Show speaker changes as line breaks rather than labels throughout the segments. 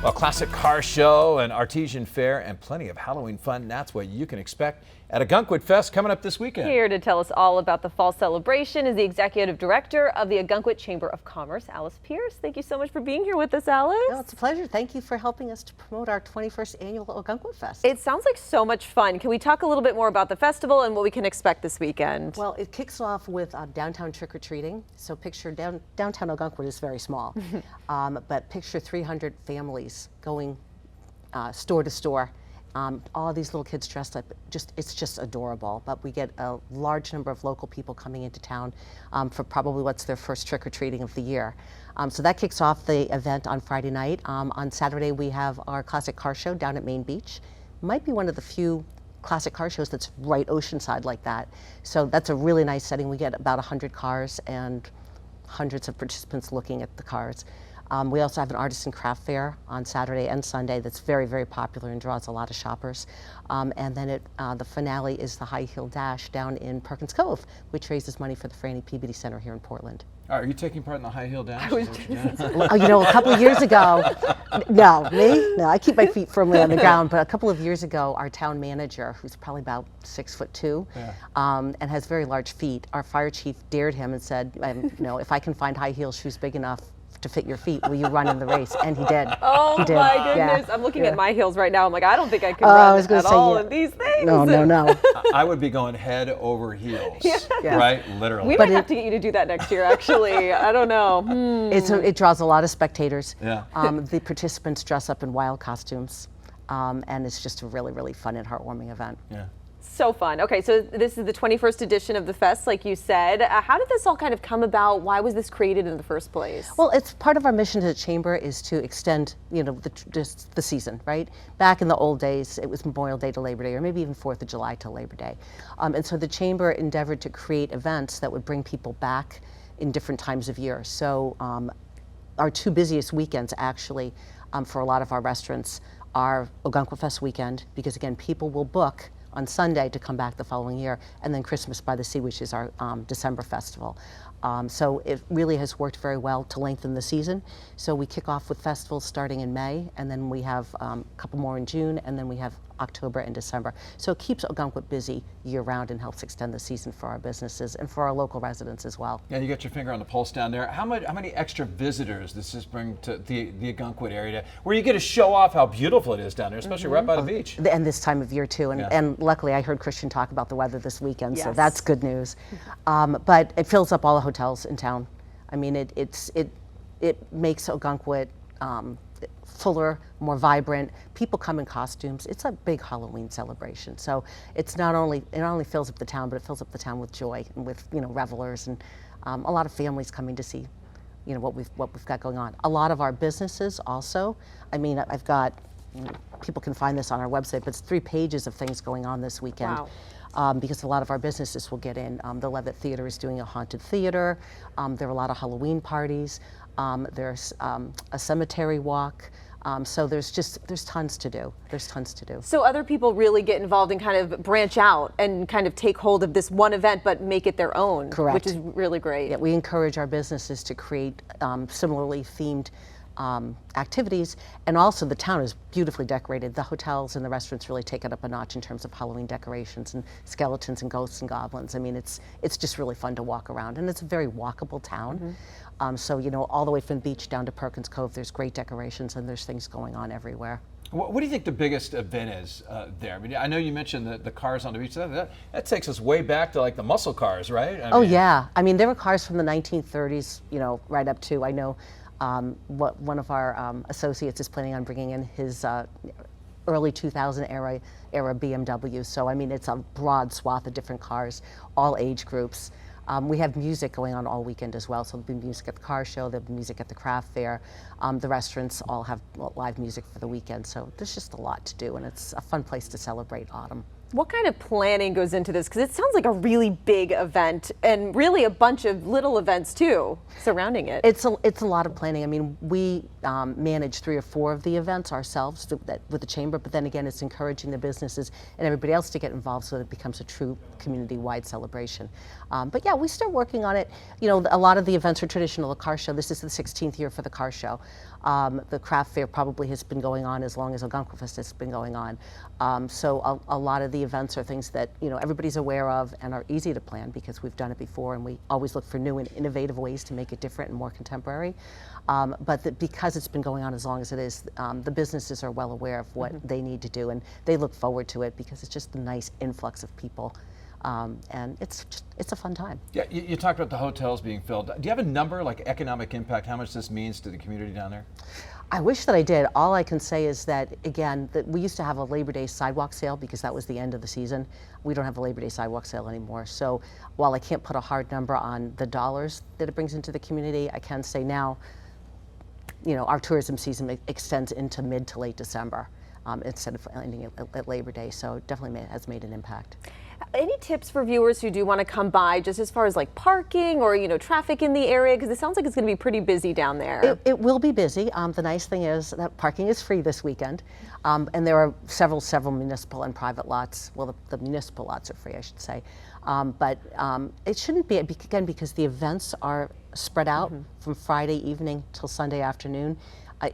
Well, classic car show, an artisan fair, and plenty of Halloween fun. That's what you can expect at OgunquitFest coming up this weekend.
Here to tell us all about the fall celebration is the Executive Director of the Ogunquit Chamber of Commerce, Pearce. Thank you so much for being here with us, Alice.
No, it's a pleasure. Thank you for helping us to promote our 21st annual OgunquitFest.
It sounds like so much fun. Can we talk a little bit more about the festival and what we can expect this weekend?
Well, it kicks off with downtown trick-or-treating. So picture downtown Ogunquit is very small, but picture 300 families going store to store. All these little kids dressed up, it's just adorable. But we get a large number of local people coming into town for probably what's their first trick-or-treating of the year. So that kicks off the event on Friday night. On Saturday we have our classic car show down at Maine Beach. Might be one of the few classic car shows that's right oceanside like that. So that's a really nice setting. We get about 100 cars and hundreds of participants looking at the cars. We also have an artisan craft fair on Saturday and Sunday that's very, very popular and draws a lot of shoppers. And then the finale is the High Heel Dash down in Perkins Cove, which raises money for the Franny Peabody Center here in Portland.
Are you taking part in the High Heel Dash?
Oh, you know, a couple of years ago, no, I keep my feet firmly on the ground, but a couple of years ago, our town manager, who's probably about 6'2", and has very large feet, our fire chief dared him and said, you know, if I can find high heel shoes big enough to fit your feet, will you run in the race? And he did.
Oh
he did.
My goodness,
yeah.
I'm looking at my heels right now. I'm like, I don't think I could run at all in these things.
No.
I would be going head over heels, right? Literally.
We might have to get you to do that next year, actually. I don't know.
It draws a lot of spectators.
Yeah.
The participants dress up in wild costumes, and it's just a really, really fun and heartwarming event.
Yeah.
So fun. Okay, so this is the 21st edition of the fest, like you said. How did this all kind of come about? Why was this created in the first place?
Well, it's part of our mission to the chamber is to extend, you know, the season, right? Back in the old days, it was Memorial Day to Labor Day, or maybe even 4th of July to Labor Day. And so the chamber endeavored to create events that would bring people back in different times of year. So our two busiest weekends, actually, for a lot of our restaurants are OgunquitFest weekend, because again, people will book on Sunday to come back the following year, and then Christmas by the Sea, which is our December festival. So it really has worked very well to lengthen the season. So we kick off with festivals starting in May, and then we have a couple more in June, and then we have October and December. So it keeps Ogunquit busy year-round and helps extend the season for our businesses and for our local residents as well.
Yeah, you got your finger on the pulse down there. How many extra visitors does this bring to the Ogunquit area, where you get to show off how beautiful it is down there, especially right by the beach?
And this time of year too, and luckily I heard Christian talk about the weather this weekend, so that's good news. But it fills up all the hotels in town. I mean, it makes Ogunquit fuller, more vibrant. People come in costumes. It's a big Halloween celebration. So it not only fills up the town, but it fills up the town with joy and with, you know, revelers and a lot of families coming to see, you know, what we've got going on. A lot of our businesses also. I mean, I've got, people can find this on our website, but it's 3 pages of things going on this weekend.
Wow.
Because a lot of our businesses will get in. The Levitt Theater is doing a haunted theater. There are a lot of Halloween parties. There's a cemetery walk. So there's tons to do. There's tons to do.
So other people really get involved and kind of branch out and kind of take hold of this one event, but make it their own.
Correct.
Which is really great.
Yeah, we encourage our businesses to create similarly themed activities, and also the town is beautifully decorated. The hotels and the restaurants really take it up a notch in terms of Halloween decorations and skeletons and ghosts and goblins. I mean, it's just really fun to walk around, and it's a very walkable town. So, you know, all the way from the beach down to Perkins Cove, there's great decorations and there's things going on everywhere.
What do you think the biggest event is there? I mean, I know you mentioned the cars on the beach. That takes us way back to like the muscle cars, right? I mean,
yeah. I mean, there were cars from the 1930s, you know, right up to, I know one of our associates is planning on bringing in his early 2000 era BMW. So, I mean, it's a broad swath of different cars, all age groups. We have music going on all weekend as well, so there'll be music at the car show, there'll be music at the craft fair. The restaurants all have live music for the weekend, so there's just a lot to do, and it's a fun place to celebrate autumn.
What kind of planning goes into this? Because it sounds like a really big event and really a bunch of little events too surrounding it.
It's a lot of planning. I mean, we manage 3 or 4 of the events ourselves with the chamber, but then again, it's encouraging the businesses and everybody else to get involved so that it becomes a true community-wide celebration. But yeah, we start working on it. You know, a lot of the events are traditional. The car show, this is the 16th year for the car show. The craft fair probably has been going on as long as OgunquitFest has been going on. So a lot of the events are things that everybody's aware of and are easy to plan because we've done it before, and we always look for new and innovative ways to make it different and more contemporary. But because it's been going on as long as it is, the businesses are well aware of what they need to do, and they look forward to it because it's just a nice influx of people. And it's a fun time.
Yeah, you talked about the hotels being filled. Do you have a number, like economic impact, how much this means to the community down there?
I wish that I did. All I can say is that, again, that we used to have a Labor Day sidewalk sale because that was the end of the season. We don't have a Labor Day sidewalk sale anymore. So while I can't put a hard number on the dollars that it brings into the community, I can say now, our tourism season extends into mid to late December instead of ending at Labor Day. So it definitely has made an impact.
Any tips for viewers who do want to come by, just as far as like parking or traffic in the area? Because it sounds like it's going to be pretty busy down there.
It will be busy. The nice thing is that parking is free this weekend, and there are several municipal and private lots. Well, the municipal lots are free, I should say, but it shouldn't be, again, because the events are spread out from Friday evening till Sunday afternoon.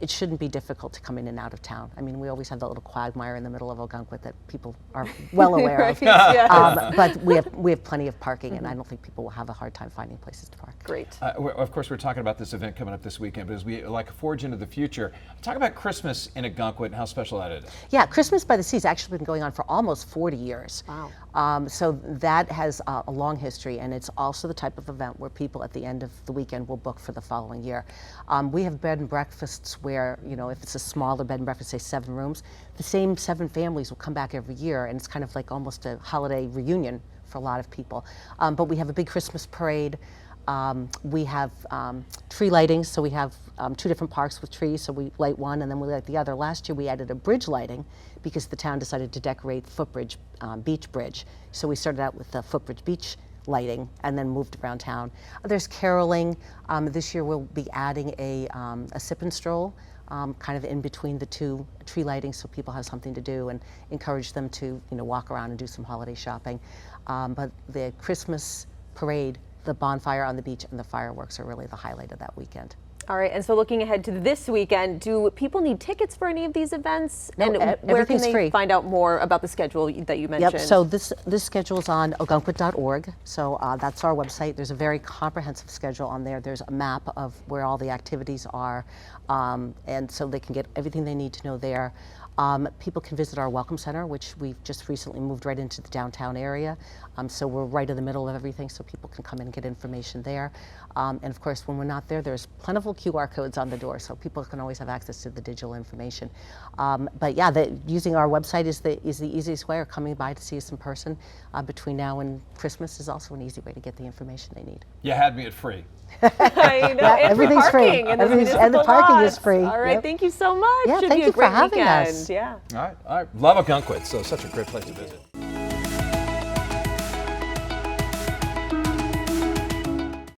It shouldn't be difficult to come in and out of town. I mean, we always have that little quagmire in the middle of Ogunquit that people are well aware of.
Yes.
But we have plenty of parking, and I don't think people will have a hard time finding places to park.
Great.
Of course, we're talking about this event coming up this weekend, but as we forge into the future, talk about Christmas in Ogunquit and how special that is.
Yeah, Christmas by the Sea has actually been going on for almost 40 years.
Wow.
So that has a long history, and it's also the type of event where people at the end of the weekend will book for the following year. We have bed and breakfasts where, if it's a smaller bed and breakfast, say 7 rooms, the same 7 families will come back every year, and it's kind of like almost a holiday reunion for a lot of people. But we have a big Christmas parade. We have tree lighting, so we have 2 different parks with trees, so we light one and then we light the other. Last year we added a bridge lighting because the town decided to decorate the Footbridge Beach Bridge. So we started out with the Footbridge Beach lighting and then moved around town. There's caroling. This year we'll be adding a sip and stroll, kind of in between the 2 tree lightings, so people have something to do and encourage them to walk around and do some holiday shopping. But the Christmas parade, the bonfire on the beach, and the fireworks are really the highlight of that weekend.
All right, and so looking ahead to this weekend, do people need tickets for any of these events?
No,
and where can they
free.
find out more about the schedule that you mentioned?
Yep, so this schedule is on ogunquit.org, so that's our website. There's a very comprehensive schedule on there. There's a map of where all the activities are, and so they can get everything they need to know there. People can visit our Welcome Center, which we've just recently moved right into the downtown area. So we're right in the middle of everything, so people can come in and get information there. And of course, when we're not there, there's plentiful QR codes on the door, so people can always have access to the digital information. But yeah, using our website is the easiest way, or coming by to see us in person between now and Christmas is also an easy way to get the information they need.
You had me at free.
I know,
Yeah,
and
everything's
for
free.
parking
And the parking is free.
All right,
Yep.
thank you so much.
Yeah,
Should
thank
be a
you for
great
having
weekend.
us.
Yeah.
All right. Love Ogunquit, so such a great place to visit.